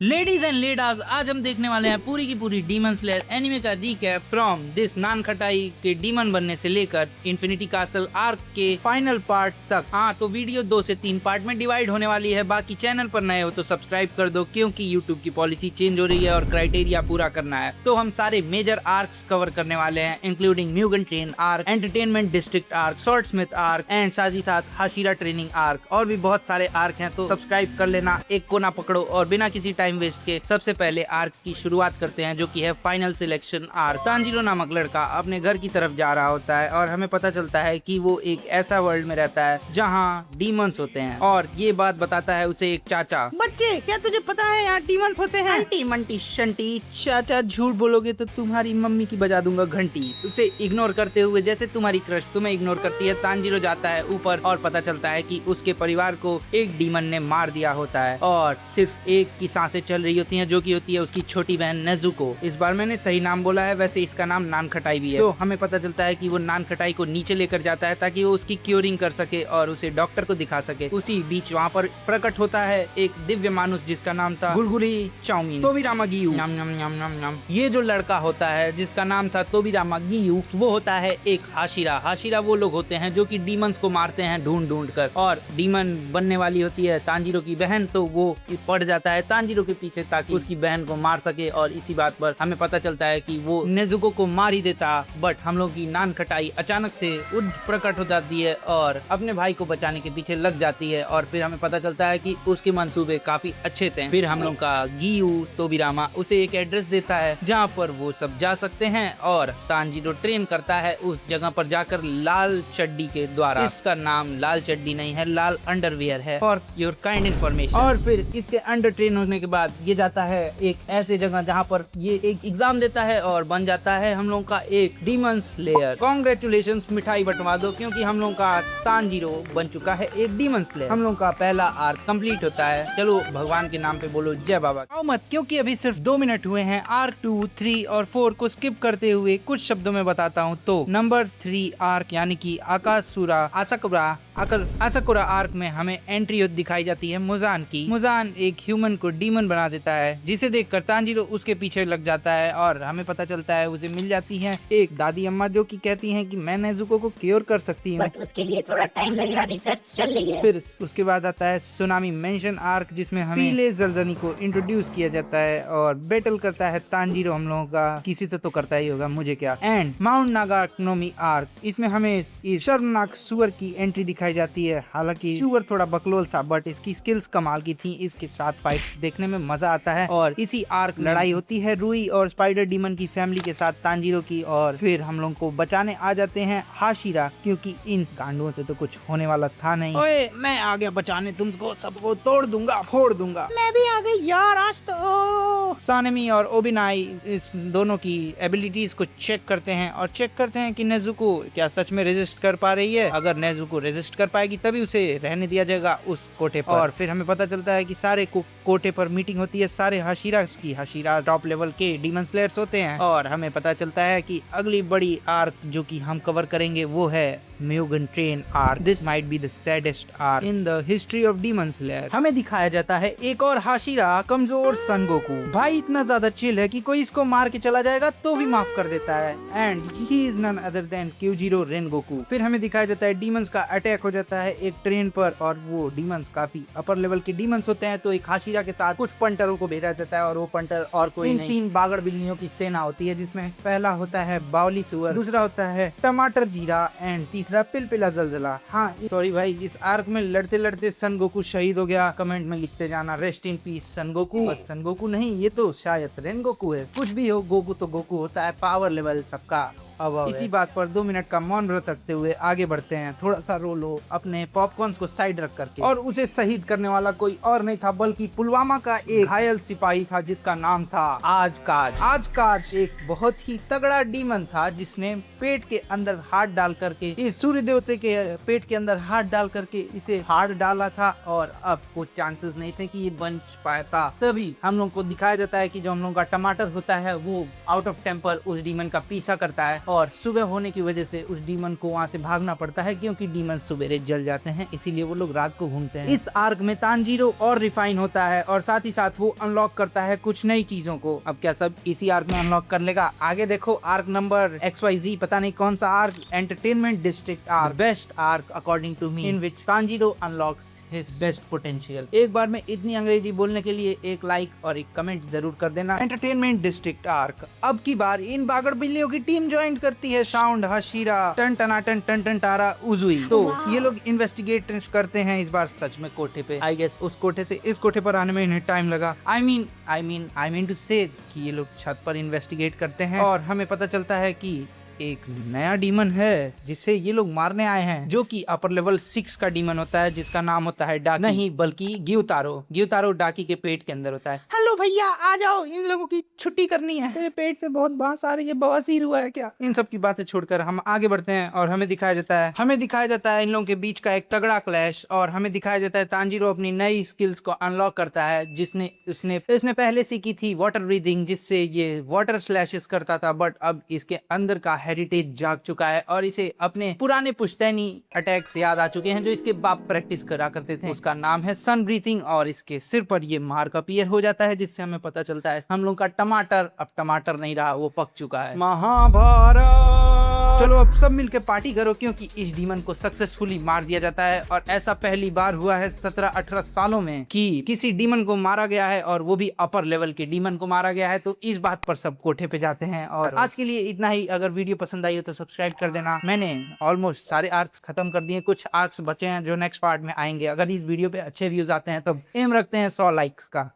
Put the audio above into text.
Ladies and लेडाज, आज हम देखने वाले हैं पूरी की पूरी डीमन स्लेयर एनिमे का रीकैप फ्रॉम दिस नान खटाई के डीमन बनने से लेकर इन्फिनिटी कासल आर्क के फाइनल पार्ट तक। हाँ, तो वीडियो 2 से 3 पार्ट में डिवाइड होने वाली है। बाकी चैनल पर नए हो तो सब्सक्राइब कर दो, क्योंकि यूट्यूब की पॉलिसी चेंज हो रही है और क्राइटेरिया पूरा करना है। तो हम सारे मेजर आर्क्स कवर करने वाले हैं, including Mugen train arc, entertainment district arc, sword smith arc and साथ ही साथ हाशिरा ट्रेनिंग आर्क, और भी बहुत सारे आर्क हैं। तो सब्सक्राइब कर लेना, एक को ना पकड़ो। और बिना किसी टाइम वेस्ट के सबसे पहले आर्क की शुरुआत करते हैं, जो कि है फाइनल सिलेक्शन आर्क। तांजीरो नामक लड़का अपने घर की तरफ जा रहा होता है और हमें पता चलता है कि वो एक ऐसा वर्ल्ड में रहता है जहाँ डीमंस होते हैं, और ये बात बताता है उसे एक चाचा। बच्चे, क्या तुझे पता है यहाँ डीमंस होते हैं? आंटी मंटी शंटी, चाचा झूठ बोलोगे तो तुम्हारी मम्मी की बजा दूंगा घंटी। उसे इग्नोर करते हुए, जैसे तुम्हारी क्रश तुम्हें इग्नोर करती है, तांजीरो जाता है ऊपर और पता चलता है कि उसके परिवार को एक डीमन ने मार दिया होता है और सिर्फ एक की सांसें चल रही होती हैं, जो कि होती है उसकी छोटी बहन नेजुको। इस बार मैंने सही नाम बोला है, वैसे इसका नाम नान खटाई भी है। तो हमें पता चलता है कि वो नान खटाई को नीचे लेकर जाता है ताकि वो उसकी क्योरिंग कर सके और उसे डॉक्टर को दिखा सके। उसी बीच वहाँ पर प्रकट होता है एक दिव्य मानुष जिसका नाम था गुलगुली चाउमीन, तोबिरामा गियू। नम नम नम नम नम। ये जो लड़का होता है जिसका नाम था तोबिरामा गियू, वो होता है एक हाशिरा। हाशिरा वो लोग होते हैं जो कि डीमंस को मारते हैं ढूंढ ढूंढ कर, और डीमन बनने वाली होती है तांजीरो की बहन, तो वो पड़ जाता है तांजीरो के पीछे ताकि उसकी बहन को मार सके। और इसी बात पर हमें पता चलता है कि वो नेजुको को मार ही देता, बट हम लोग की नान खटाई अचानक से उठ प्रकट हो जाती है और अपने भाई को बचाने के पीछे लग जाती है। और फिर हमें पता चलता है कि उसके मंसूबे काफी अच्छे थे। फिर हम लोग का गियू तोबिरामा उसे एक एड्रेस देता है जहाँ पर वो सब जा सकते हैं, और तांजीरो ट्रेन करता है उस जगह पर जाकर लाल चड्डी के द्वारा। इसका नाम लाल चड्डी नहीं है, लाल अंडरवियर है, फॉर योर काइंड इन्फॉर्मेशन। और फिर इसके अंडर ट्रेन होने के बाद ये जाता है एक ऐसे जगह जहाँ पर ये एक एग्जाम देता है और बन जाता है हम लोग का एक डीमन स्लेयर। कॉन्ग्रेचुलेशंस, मिठाई बंटवा दो, क्योंकि हम लोग का तांजीरो बन चुका है एक डीमन स्लेयर। हम लोग का पहला आर्क कंप्लीट होता है। चलो भगवान के नाम पे बोलो जय बाबा। आओ मत, क्योंकि अभी सिर्फ 2 मिनट हुए हैं। आर्क 2, 3 और 4 को स्किप करते हुए कुछ शब्दों में बताता हूँ। तो नंबर 3 आर्क यानी कि आकाशुरा आसाकुरा आर्क में हमें एंट्री दिखाई जाती है मुजान की। मुजान एक ह्यूमन को डीमन बना देता है, जिसे देखकर तांजीरो उसके पीछे लग जाता है और हमें पता चलता है उसे मिल जाती है एक दादी अम्मा, जो कि कहती हैं कि मैं नेजुको को क्योर कर सकती हूँ, बट उसके लिए थोड़ा टाइम लगेगा, रिसर्च चल रही है। फिर उसके बाद आता है सुनामी मेंशन आर्क, जिसमें हमें पीले जलजनी को इंट्रोड्यूस किया जाता है और बैटल करता है तांजीरो हम लोगों का, किसी से तो करता ही होगा, मुझे क्या। एंड माउंट नागानोमी आर्क, इसमें हमें इस शर्मनाक सुअर की एंट्री दिखाई जाती है। हालांकि सुअर थोड़ा बकलोल था, बट इसकी स्किल्स कमाल की थी। इसके साथ फाइट्स देखने में मजा आता है। और इसी आर्क लड़ाई होती है रूई और स्पाइडर डीमन की फैमिली के साथ तांजीरो की, और फिर हम लोग को बचाने आ जाते हैं हाशिरा, क्योंकि इन गांडुओं से तो कुछ होने वाला था नहीं। ओए, मैं आ गया बचाने, तुमको सबको तोड़ दूंगा, फोड़ दूंगा। मैं भी आ गई यार आज तो। सानेमी और ओबिनाई इस दोनों की एबिलिटीज को चेक करते हैं और चेक करते हैं कि नेजुको क्या सच में रेजिस्ट कर पा रही है। अगर नेजुको रेजिस्ट कर पाएगी तभी उसे रहने दिया जाएगा उस कोटे पर। और फिर हमें पता चलता है कि सारे कोटे पर मीटिंग होती है सारे हाशिरास की। हाशिरा टॉप लेवल के डीमन स्लेयर्स होते हैं, और हमें पता चलता है कि अगली बड़ी आर्क जो कि हम कवर करेंगे वो है Mugen train arc. This might be the saddest arc in the history of Demon Slayer. हमें दिखाया जाता है एक और हाशिरा, कमजोर सन गोकू। भाई इतना ज्यादा चिल है कि कोई इसको मार के चला जाएगा तो भी माफ कर देता है, and he is none other than Kyojuro Rengoku. फिर हमें दिखाया जाता है डीमंस का अटैक हो जाता है एक ट्रेन पर, और वो डीमंस काफी अपर लेवल के डीमंस होते हैं। तो एक हाशिरा के साथ कुछ पंटरों को भेजा जाता है, और वो पंटर और कोई नहीं, 3 बागड़ बिल्लियों की सेना होती है, जिसमें पहला होता है बावली सुअर, दूसरा होता है टमाटर जीरा, एंड तीसरा पिलपिला जलजला। हाँ सॉरी भाई, इस आर्क में लड़ते लड़ते सन गोकू शहीद हो गया। कमेंट में लिखते जाना rest in peace Son Goku. और सन गोकू नहीं, ये तो शायद रेन गोकू है। कुछ भी हो, गोकू तो गोकू होता है, पावर लेवल सबका। अब इसी बात पर 2 मिनट का मौन व्रत रखते हुए आगे बढ़ते हैं। थोड़ा सा रो लो अपने पॉपकॉर्न्स को साइड रख करके। और उसे शहीद करने वाला कोई और नहीं था बल्कि पुलवामा का एक घायल सिपाही था, जिसका नाम था आजकाज। आजकाज एक बहुत ही तगड़ा डीमन था, जिसने पेट के अंदर हाथ डाल करके, इस सूर्य देवते के पेट के अंदर हाथ डाल करके इसे हाथ डाला था, और अब कुछ चांसेस नहीं थे कि ये बन पाता। तभी हम लोग को दिखाया जाता है कि जो हम लोग का टमाटर होता है वो आउट ऑफ टेम्पर उस डीमन का पीछा करता है और सुबह होने की वजह से उस डीमन को वहाँ से भागना पड़ता है, क्योंकि डीमन सवेरे जल जाते हैं, इसीलिए वो लोग रात को घूमते हैं। इस आर्क में तांजीरो और रिफाइन होता है और साथ ही साथ वो अनलॉक करता है कुछ नई चीजों को। अब क्या सब इसी आर्क में अनलॉक कर लेगा? आगे देखो, आर्क नंबर XYZ, पता नहीं कौन सा arc, entertainment district arc, best arc according to me, in which Tanjiro unlocks his best potential. एक बार में इतनी अंग्रेजी बोलने के लिए एक लाइक और एक कमेंट जरूर कर देना। Entertainment district arc. अब की बार इन बागड़ बिल्लियों की टीम ज्वाइन करती है। साउंड, हशीरा, टन टनाटन, टन टन टारा, उजुई। तो ये लोग इन्वेस्टिगेट करते हैं इस बार सच में कोठे पे। आई गेस उस कोठे से इस कोठे पर आने में इन्हें टाइम लगा। आई मीन टू से कि ये लोग छत पर इन्वेस्टिगेट करते हैं और हमें पता चलता है कि एक नया डीमन है जिसे ये लोग मारने आए हैं, जो कि अपर लेवल 6 का डीमन होता है, जिसका नाम होता है डाकी, नहीं बल्कि ग्यूतारो डाकी के पेट के अंदर होता है। हेलो भैया, आ जाओ, इन लोगों की छुट्टी करनी है। तेरे पेट से बहुत बांस आ रही है, बवासीर हुआ है क्या? इन सब की बातें छोड़कर हम आगे बढ़ते हैं और हमें दिखाया जाता है इन लोगों के बीच का एक तगड़ा क्लैश, और हमें दिखाया जाता है तांजीरो अपनी नई स्किल्स को अनलॉक करता है, जिसने उसने पहले सीखी थी वाटर ब्रीदिंग, जिससे ये वाटर स्लैशेस करता था, बट अब इसके अंदर का हेरिटेज जाग चुका है और इसे अपने पुराने पुश्तैनी अटैक्स याद आ चुके हैं जो इसके बाप प्रैक्टिस करा करते थे। उसका नाम है सन ब्रीथिंग और इसके सिर पर ये मार्क अपीयर हो जाता है, जिससे हमें पता चलता है हम लोग का टमाटर अब टमाटर नहीं रहा, वो पक चुका है। महाभारत। चलो अब सब मिलकर पार्टी करो, क्योंकि इस डीमन को सक्सेसफुली मार दिया जाता है और ऐसा पहली बार हुआ है 17-18 सालों में कि किसी डीमन को मारा गया है, और वो भी अपर लेवल के डीमन को मारा गया है। तो इस बात पर सब कोठे पे जाते हैं। और आज के लिए इतना ही। अगर वीडियो पसंद आई हो तो सब्सक्राइब कर देना। मैंने ऑलमोस्ट सारे आर्क्स खत्म कर दिए, कुछ आर्क्स बचे हैं जो नेक्स्ट पार्ट में आएंगे। अगर इस वीडियो पे अच्छे व्यूज आते हैं तो एम रखते हैं 100 लाइक्स का।